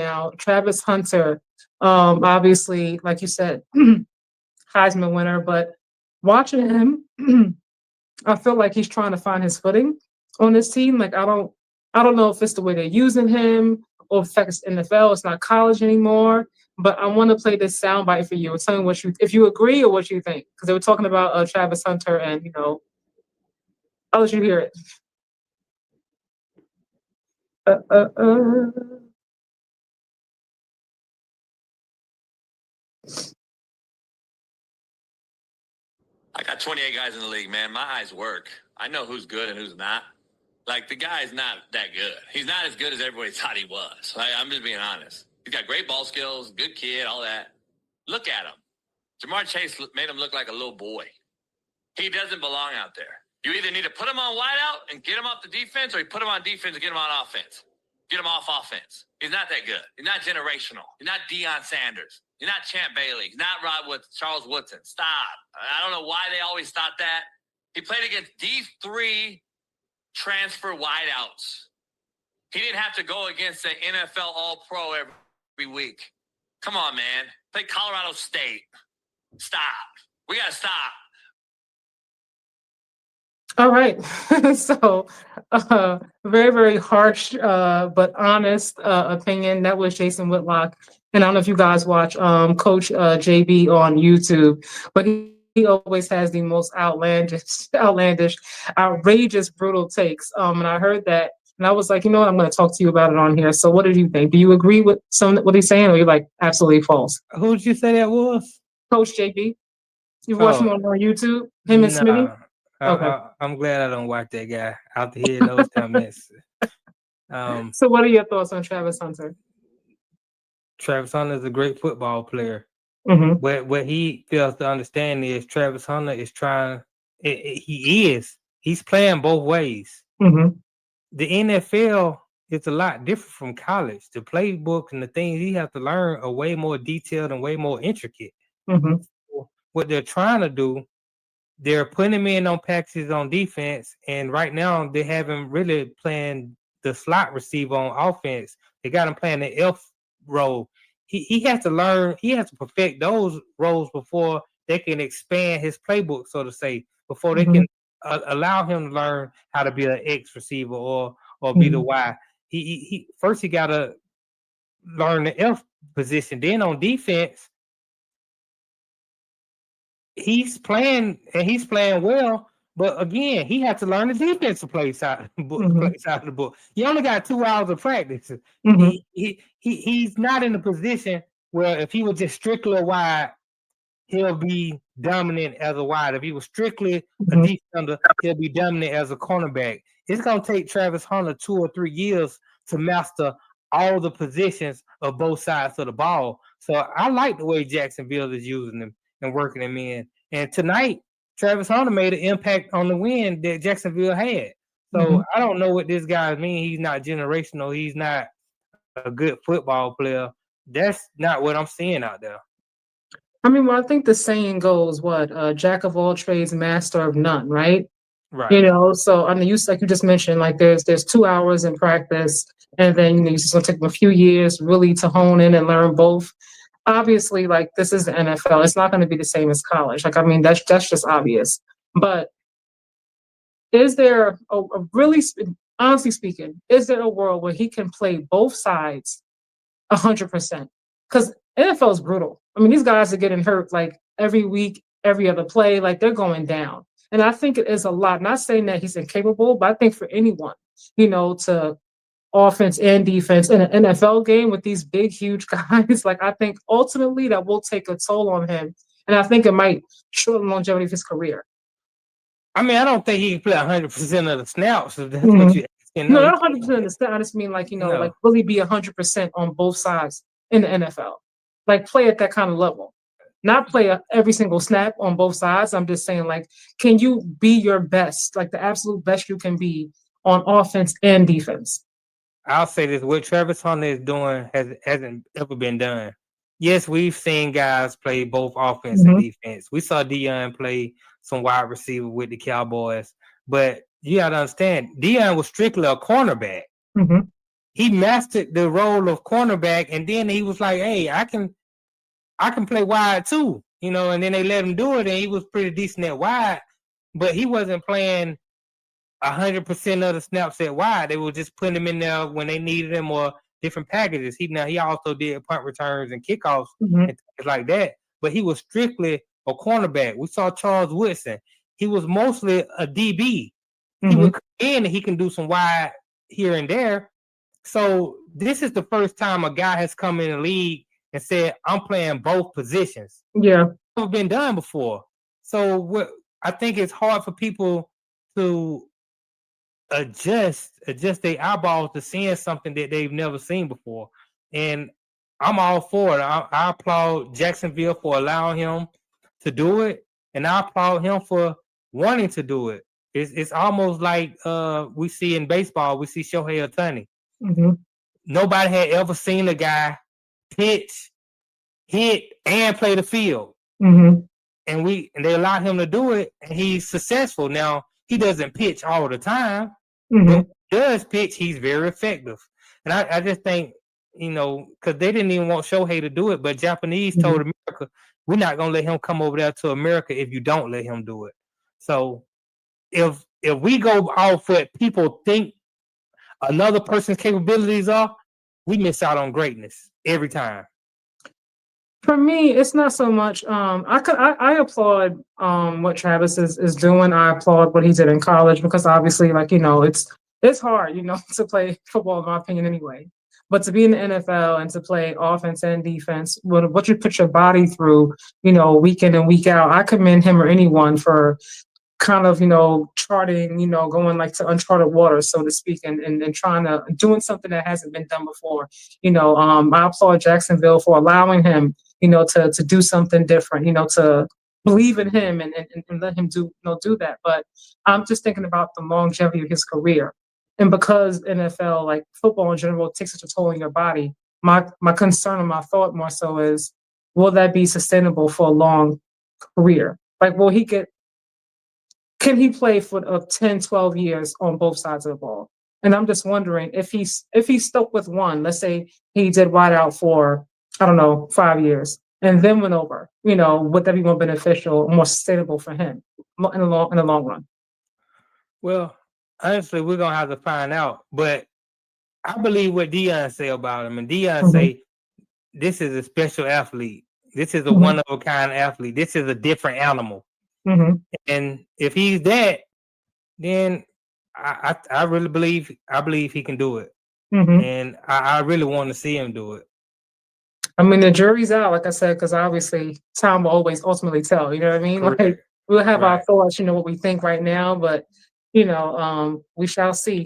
now. Travis Hunter, obviously, like you said, Heisman winner, but watching him, I feel like he's trying to find his footing on this team. Like I don't know if it's the way they're using him or if it's NFL, it's not college anymore. But I want to play this soundbite for you and tell me what you if you agree or what you think. Because they were talking about Travis Hunter and I'll let you hear it. Uh, uh, uh. I got 28 guys in the league, man. My eyes work. I know who's good and who's not. Like, the guy's not that good. He's not as good as everybody thought he was. Like, I'm just being honest. He's got great ball skills, good kid, all that. Look at him. Jamar Chase made him look like a little boy. He doesn't belong out there. You either need to put him on wideout and get him off the defense, or you put him on defense and get him on offense. Get him off offense. He's not that good. He's not generational. He's not Deion Sanders. He's not Champ Bailey. He's not Charles Woodson. Stop. I don't know why they always thought that. He played against D3 transfer wideouts. He didn't have to go against the NFL All-Pro every week. Come on, man. Play Colorado State. Stop. We got to stop. All right. So, very, very harsh, but honest opinion. That was Jason Whitlock. And I don't know if you guys watch Coach JB on YouTube, but he always has the most outlandish, outrageous, brutal takes. And I heard that, and I was like, I'm going to talk to you about it on here. So, what did you think? Do you agree with what he's saying, or you're like absolutely false? Who did you say that was? Coach JB. You watch him on YouTube? Him and Smitty? Okay. I'm glad I don't watch that guy after hearing those comments. So what are your thoughts on Travis Hunter? Travis Hunter is a great football player. Mm-hmm. But what he fails to understand is Travis Hunter is he's playing both ways. Mm-hmm. The NFL is a lot different from college. The playbook and the things he has to learn are way more detailed and way more intricate. Mm-hmm. What they're trying to do, they're putting him in on packages on defense, and right now they haven't really playing the slot receiver on offense. They got him playing the F role. He has to learn, he has to perfect those roles before they can expand his playbook, so to say, before they can allow him to learn how to be an X receiver or be the Y. He first he got to learn the F position. Then on defense, he's playing well, but again, he had to learn the defensive play side of the book. He only got 2 hours of practice. He's not in a position where if he was just strictly a wide, he'll be dominant as a wide. If he was strictly a defender, he'll be dominant as a cornerback. It's going to take Travis Hunter 2 or 3 years to master all the positions of both sides of the ball. So I like the way Jacksonville is using him and working him in. And tonight, Travis Hunter made an impact on the win that Jacksonville had. So I don't know what this guy means. He's not generational. He's not a good football player. That's not what I'm seeing out there. I mean, well, I think the saying goes, jack of all trades, master of none, right? Right. So I mean, like you just mentioned, like there's 2 hours in practice, and then it's just gonna take them a few years really to hone in and learn both. Obviously, like this is the NFL. It's not going to be the same as college. Like, I mean, that's just obvious. But is there a really, honestly speaking, is there a world where he can play both sides 100%? Because NFL is brutal. I mean, these guys are getting hurt like every week, every other play, like they're going down. And I think it is a lot. Not saying that he's incapable, but I think for anyone, to offense and defense in an NFL game with these big, huge guys, like I think ultimately that will take a toll on him. And I think it might shorten the longevity of his career. I mean, I don't think he can play 100% of the snaps, if that's what you're asking. No, not 100% of the snaps. I just mean like, like really be 100% on both sides in the NFL. Like play at that kind of level. Not play every single snap on both sides. I'm just saying, like, can you be your best, like the absolute best you can be on offense and defense? I'll say this: what Travis Hunter is doing hasn't ever been done. Yes, we've seen guys play both offense and defense. We saw Deion play some wide receiver with the Cowboys, but you got to understand, Deion was strictly a cornerback. he mastered the role of cornerback, and then he was like, "Hey, I can play wide too," you know. And then they let him do it, and he was pretty decent at wide, but he wasn't playing 100% of the snaps at wide. They were just putting him in there when they needed him or different packages. He also did punt returns and kickoffs and things like that, but he was strictly a cornerback. We saw Charles Woodson. He was mostly a DB. He would come in and he can do some wide here and there. So this is the first time a guy has come in the league and said, "I'm playing both positions." Yeah. Never been done before. So I think it's hard for people to adjust their eyeballs to seeing something that they've never seen before. And I'm all for it. I applaud Jacksonville for allowing him to do it, and I applaud him for wanting to do it. It's almost like we see in baseball. We see Shohei Ohtani. Nobody had ever seen a guy pitch, hit, and play the field. And they allowed him to do it, and he's successful. Now, he doesn't pitch all the time, but when he does pitch, he's very effective. And I just think, you know, because they didn't even want Shohei to do it, but Japanese told America, "We're not going to let him come over there to America if you don't let him do it." So if we go off what people think another person's capabilities are, we miss out on greatness every time. For me, it's not so much. I applaud what Travis is doing. I applaud what he did in college because obviously, like, you know, it's hard, you know, to play football, in my opinion, anyway. But to be in the NFL and to play offense and defense, what you put your body through, you know, week in and week out, I commend him or anyone for kind of, you know, charting, you know, going like to uncharted waters, so to speak, and trying to doing something that hasn't been done before. You know, I applaud Jacksonville for allowing him, you know, to do something different, you know, to believe in him and let him do, you know, do that. But I'm just thinking about the longevity of his career. And because NFL, like football in general, takes such a toll on your body, my concern and my thought more so is, will that be sustainable for a long career? Like, can he play for 10, 12 years on both sides of the ball? And I'm just wondering if he's stuck with one. Let's say he did wide out for, I don't know, 5 years and then went over. You know, would that be more beneficial, more sustainable for him in the long run? Well, honestly, we're gonna have to find out. But I believe what Deion say about him, and Deion say this is a special athlete. This is a one of a kind athlete. This is a different animal. And if he's that, then I really believe he can do it. And I really want to see him do it. I mean, the jury's out, like I said, because obviously time will always ultimately tell. You know what I mean? Correct. Like we'll have our thoughts, you know, what we think right now, but you know, we shall see.